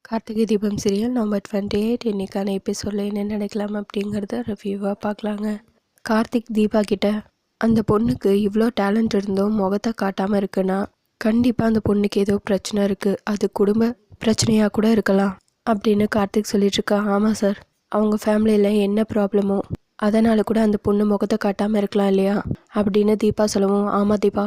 Karthigai Deepam serial November 28 இன்னைக்கான எபிசோடில் என்ன நடக்கலாம் அப்படிங்கிறத ரிவ்யூவாக பார்க்கலாங்க. கார்த்திக் தீபா கிட்ட அந்த பொண்ணுக்கு இவ்வளோ டேலண்ட் இருந்தும் முகத்தை காட்டாமல் இருக்குன்னா கண்டிப்பாக அந்த பொண்ணுக்கு ஏதோ பிரச்சனை இருக்குது, அது குடும்ப பிரச்சனையாக கூட இருக்கலாம் அப்படின்னு கார்த்திக் சொல்லிட்டு இருக்கா. ஆமாம் சார், அவங்க ஃபேமிலியில் என்ன ப்ராப்ளமோ அதனால் கூட அந்த பொண்ணு முகத்தை காட்டாமல் இருக்கலாம் இல்லையா அப்படின்னு தீபா சொல்லவும், ஆமாம் தீபா,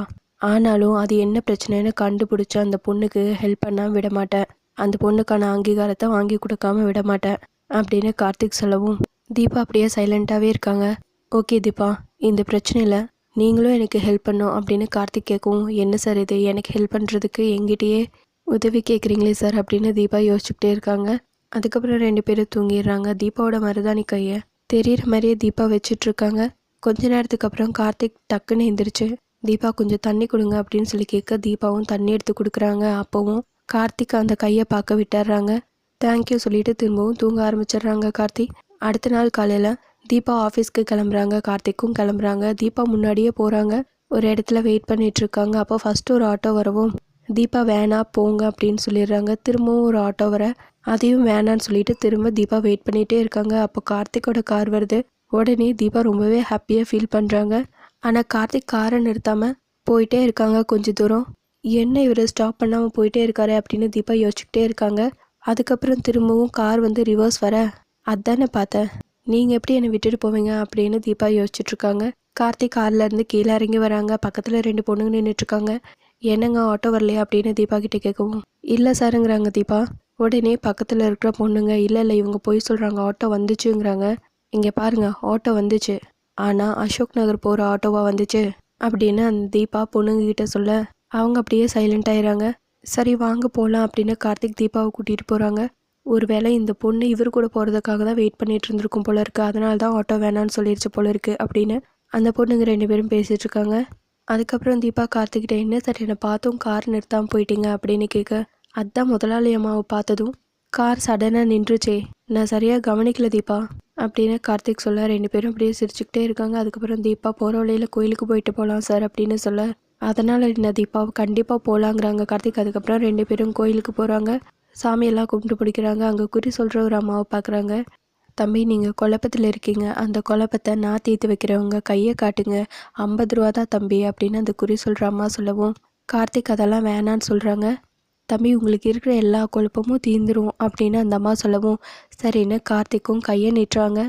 ஆனாலும் அது என்ன பிரச்சனைன்னு கண்டுபிடிச்சி அந்த பொண்ணுக்கு ஹெல்ப் பண்ணாமல் விட மாட்டேன், அந்த பொண்ணுக்கான அங்கீகாரத்தை வாங்கி கொடுக்காம விட மாட்டேன் அப்படின்னு கார்த்திக் சொல்லவும் தீபா அப்படியே சைலண்ட்டாகவே இருக்காங்க. ஓகே தீபா, இந்த பிரச்சனையில் நீங்களும் எனக்கு ஹெல்ப் பண்ணும் அப்படின்னு கார்த்திக் கேட்கவும், என்ன சார் இது, எனக்கு ஹெல்ப் பண்ணுறதுக்கு எங்கிட்டயே உதவி கேட்குறீங்களே சார் அப்படின்னு தீபா யோசிச்சுக்கிட்டே இருக்காங்க. அதுக்கப்புறம் 2 பேரும் தூங்கிடுறாங்க. தீபாவோட மருதாணி கையை தெரியிற மாதிரியே தீபா வச்சுட்டு இருக்காங்க. கொஞ்ச நேரத்துக்கு அப்புறம் கார்த்திக் டக்குன்னு எந்திரிச்சு தீபா கொஞ்சம் தண்ணி கொடுங்க அப்படின்னு சொல்லி கேட்க தீபாவும் தண்ணி எடுத்து கொடுக்குறாங்க. அப்போவும் கார்த்திக் அந்த கையை பார்க்க விட்டுறாங்க. தேங்க்யூ சொல்லிட்டு திரும்பவும் தூங்க ஆரம்பிச்சிடுறாங்க கார்த்திக். அடுத்த நாள் காலையில் தீபா ஆஃபீஸ்க்கு கிளம்புறாங்க. கார்த்திக்கும் கிளம்புறாங்க. தீபா முன்னாடியே போகிறாங்க. ஒரு இடத்துல வெயிட் பண்ணிட்டு இருக்காங்க. அப்போ ஃபர்ஸ்ட் ஒரு ஆட்டோ வரவும் தீபா வேணா போங்க அப்படின்னு சொல்லிடுறாங்க. திரும்பவும் ஒரு ஆட்டோ வர அதையும் வேணான்னு சொல்லிட்டு திரும்ப தீபா வெயிட் பண்ணிகிட்டே இருக்காங்க. அப்போ கார்த்திக்கோட கார் வருது. உடனே தீபா ரொம்பவே ஹாப்பியாக ஃபீல் பண்ணுறாங்க. ஆனால் கார்த்திக் காரை நிறுத்தாமல் போயிட்டே இருக்காங்க. கொஞ்சம் தூரம் என்ன இவர் ஸ்டாப் பண்ணாமல் போயிட்டே இருக்காரு அப்படின்னு தீபா யோசிச்சுக்கிட்டே இருக்காங்க. அதுக்கப்புறம் திரும்பவும் கார் வந்து ரிவர்ஸ் வர, அதானே பார்த்தேன், நீங்கள் எப்படி என்னை விட்டுட்டு போவீங்க அப்படின்னு தீபா யோசிச்சுட்ருக்காங்க. கார்த்திக் கார்லேருந்து கீழே இறங்கி வராங்க. பக்கத்தில் 2 பொண்ணுங்க நின்றுட்டுருக்காங்க. என்னங்க ஆட்டோ வரலையா அப்படின்னு தீபா கிட்டே கேட்கவும், இல்லை சாருங்கிறாங்க தீபா. உடனே பக்கத்தில் இருக்கிற பொண்ணுங்க, இல்லை இல்லை இவங்க போய் சொல்கிறாங்க, ஆட்டோ வந்துச்சுங்கிறாங்க. இங்கே பாருங்க, ஆட்டோ வந்துச்சு, ஆனால் அசோக் நகர் போகிற ஆட்டோவாக வந்துச்சு அப்படின்னு அந்த தீபா பொண்ணுங்க கிட்ட சொல்ல அவங்க அப்படியே சைலண்ட் ஆயிடுறாங்க. சரி வாங்க போகலாம் அப்படின்னு கார்த்திக் தீபாவை கூட்டிகிட்டு போகிறாங்க. ஒருவேளை இந்த பொண்ணு இவர் கூட போகிறதுக்காக தான் வெயிட் பண்ணிட்டு இருந்திருக்கும் போல இருக்குது, அதனால தான் ஆட்டோ வேணான்னு சொல்லிடுச்சு போல இருக்குது அப்படின்னு அந்த பொண்ணுங்க 2 பேரும் பேசிகிட்டு இருக்காங்க. அதுக்கப்புறம் தீபா கார்த்திக்கிட்ட, என்ன சார் என்னை பார்த்தும் கார் நிறுத்தாமல் போயிட்டீங்க அப்படின்னு கேட்க, அதான் முதலாளி அம்மாவை பார்த்ததும் கார் சடனாக நின்றுச்சே, நான் சரியாக கவனிக்கல தீபா அப்படின்னு கார்த்திக் சொல்ல 2 பேரும் அப்படியே சிரிச்சுக்கிட்டே இருக்காங்க. அதுக்கப்புறம் தீபா போகிற வழியில் கோயிலுக்கு போயிட்டு போகலாம் சார் அப்படின்னு சொல்ல, அதனால் என்ன தீபா கண்டிப்பாக போகலாங்கிறாங்க கார்த்திக். அதுக்கப்புறம் 2 பேரும் கோயிலுக்கு போகிறாங்க. சாமியெல்லாம் கும்பிட்டு பிடிக்கிறாங்க. அங்கே குறி சொல்கிற ஒரு அம்மாவை பார்க்குறாங்க. தம்பி, நீங்கள் குழப்பத்தில் இருக்கீங்க, அந்த குழப்பத்தை நான் தீர்த்து வைக்கிறவங்க கையை காட்டுங்க, 50 ரூபா தான் தம்பி அப்படின்னு அந்த குறி சொல்கிற அம்மா சொல்லவும் கார்த்திக் அதெல்லாம் வேணான்னு சொல்கிறாங்க. தம்பி, உங்களுக்கு இருக்கிற எல்லா குழப்பமும் தீர்ந்துரும் அப்படின்னு அந்த அம்மா சொல்லவும் சரின்னு கார்த்திக்கும் கையை நீட்டுறாங்க.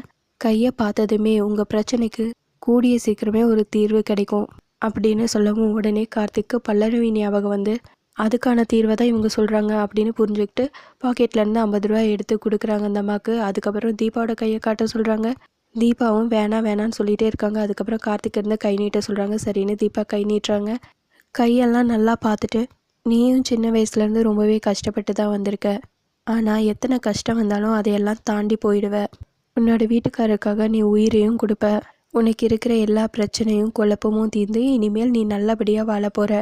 கையை பார்த்ததுமே உங்கள் பிரச்சனைக்கு கூடிய சீக்கிரமே ஒரு தீர்வு கிடைக்கும் அப்படின்னு சொல்லவும் உடனே கார்த்திக்கு பல்லவி ஞாபகம் வந்து அதுக்கான தீர்வை தான் இவங்க சொல்கிறாங்க அப்படின்னு புரிஞ்சுக்கிட்டு பாக்கெட்லேருந்து 50 ரூபா எடுத்து கொடுக்குறாங்க அந்த அம்மாவுக்கு. அதுக்கப்புறம் தீபாவோட கையை காட்ட சொல்கிறாங்க. தீபாவும் வேணான்னு சொல்லிகிட்டே இருக்காங்க. அதுக்கப்புறம் கார்த்திக் இருந்து கை நீட்ட சொல்கிறாங்க. சரின்னு தீபா கை நீட்டுறாங்க. கையெல்லாம் நல்லா பார்த்துட்டு, நீயும் சின்ன வயசுலேருந்து ரொம்பவே கஷ்டப்பட்டு தான் வந்திருக்க, ஆனால் எத்தனை கஷ்டம் வந்தாலும் அதையெல்லாம் தாண்டி போயிடுவ, உன்னோட வீட்டுக்காரருக்காக நீ உயிரையும் கொடுப்ப, உனக்கு இருக்கிற எல்லா பிரச்சனையும் குழப்பமும் தீர்ந்து இனிமேல் நீ நல்லபடியாக வாழ போகிற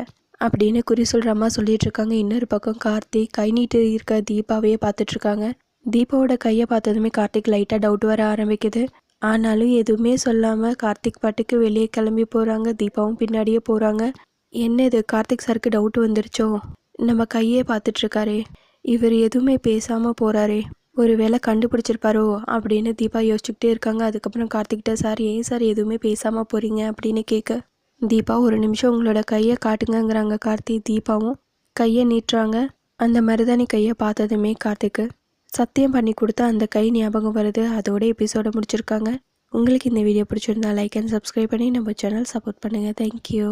அப்படின்னு குறி சொல்கிற அம்மா சொல்லிட்டு இருக்காங்க. இன்னொரு பக்கம் கார்த்திக் கை நீட்டு இருக்க தீபாவையே பார்த்துட்ருக்காங்க. தீபாவோட கையை பார்த்ததுமே கார்த்திக் லைட்டாக டவுட் வர ஆரம்பிக்குது. ஆனாலும் எதுவுமே சொல்லாமல் கார்த்திக் பாட்டுக்கு வெளியே கிளம்பி போகிறாங்க. தீபாவும் பின்னாடியே போகிறாங்க. என்ன இது, கார்த்திக் சாருக்கு டவுட் வந்துருச்சோ, நம்ம கையே பார்த்துட்ருக்காரே, இவர் எதுவுமே பேசாமல் போகிறாரே, ஒரு வேளை கண்டுபிடிச்சிருப்பாரோ அப்படின்னு தீபா யோசிச்சுக்கிட்டே இருக்காங்க. அதுக்கப்புறம் கார்த்திக்கிட்ட, சார் ஏன் சார் எதுவுமே பேசாமல் போகிறீங்க அப்படின்னு கேட்க தீபா ஒரு நிமிஷம் உங்களோட கையை காட்டுங்கங்கிறாங்க கார்த்திக். தீபாவும் கையை நீட்டுறாங்க. அந்த மருதாணி கையை பார்த்ததுமே கார்த்திக்கு சத்தியம் பண்ணி கொடுத்த அந்த கை ஞாபகம் வருது. அதோட எபிசோட முடிச்சிருக்காங்க. உங்களுக்கு இந்த வீடியோ பிடிச்சிருந்தா லைக் அண்ட் சப்ஸ்கிரைப் பண்ணி நம்ம சேனல் சப்போர்ட் பண்ணுங்கள். தேங்க்யூ.